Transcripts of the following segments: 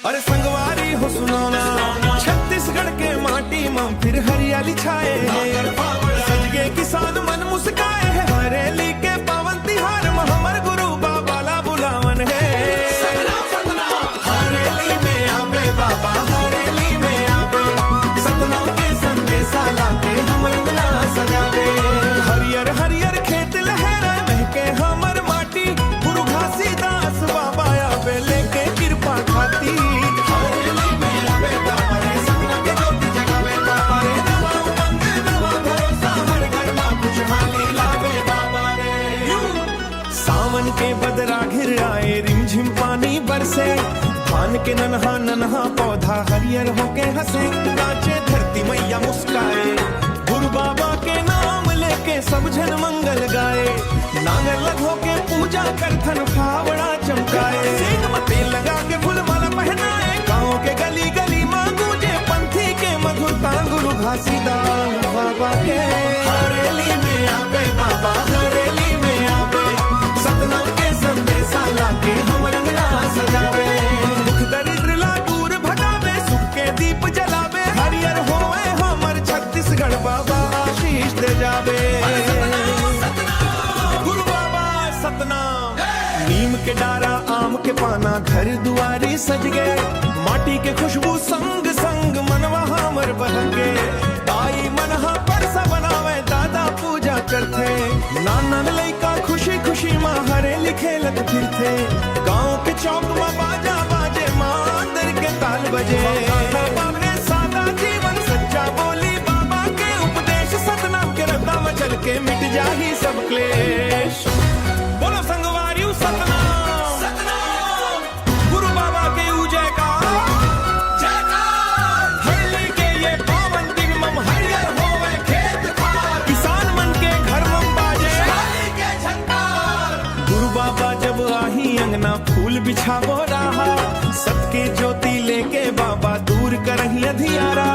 अरे संगवारी हो सुनाना, छत्तीसगढ़ के माटी में फिर हरियाली छाए है। सज गए किसान मन मुस्काए है, हरेली के पावन तिहार में हमर गुरु बाबा ला बुलावन है। हरेली में आवे बाबा, हरेली में आवे, सपनों के संदेशा लाके हमर गला सजावे। हरियर हरियर खेत लहरा महके हमर माटी, गुरु घासीदास बाबा आवे लेके कृपा खाती। सावन के बदरा घिर आए, रिमझिम पानी बरसे, धान के नन्हा नन्हा पौधा हरियर होके हंसे, नाचे धरती मैया मुस्काए, गुरु बाबा के नाम लेके सब जन मंगल गाए। नांगर लगो के पूजा करथन फावड़ा चमकाए, सींग में तेल लगा के फूल माला पहनाए, गाँव के गली गली माँ गूंजे पंथी के मधुरता गुरु घासीदास बाबा के। हरेली में आवे बाबा, हरेली में आवे, सपनों के संदेशा लाके हम रंगला सजावे। दुख दरिद्र ला दूर भगावे, सुख के दीप जलावे, हरियर होए हमर छत्तीसगढ़ बाबा आशीष दे जावे। गुरु बाबा सतनाम। नीम के डारा आम के पाना घर दुआरी सज गए, माटी के खुशबू संग संग मनवा हमर बहके। ताई मनहा परसा बनावे, दादा पूजा करते, नाना लइका खुशी खुशी माँ हरेली खेलत फिरते। गाँव के चौक में बाजा बाजे, माँ अंदर के ताल बजे। बाबा ने सादा जीवन सच्चा बोली, बाबा के उपदेश सतनाम के रद्दा में चल के मिट जाही सब क्लेश। बोलो संगवारी सतनाम, सतनाम, गुरु बाबा के जय का हरेली के ये पावन दिन मम हरियर होवे खेत खार, किसान मन के घर मम बाजे के झंकार। गुरु बाबा जब आही अंगना फूल बिछावो रहा, सबके ज्योति लेके बाबा दूर करही अंधियारा।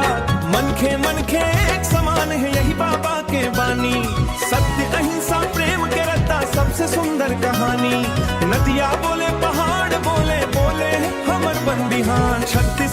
मनखे मनखे एक समान है यही बाबा के बानी, सत्य अहिंसा प्रेम के रत्ता सबसे सुंदर कहानी। नदिया बोले पहाड़ बोले, बोले हमर बंदिहान छत्तीस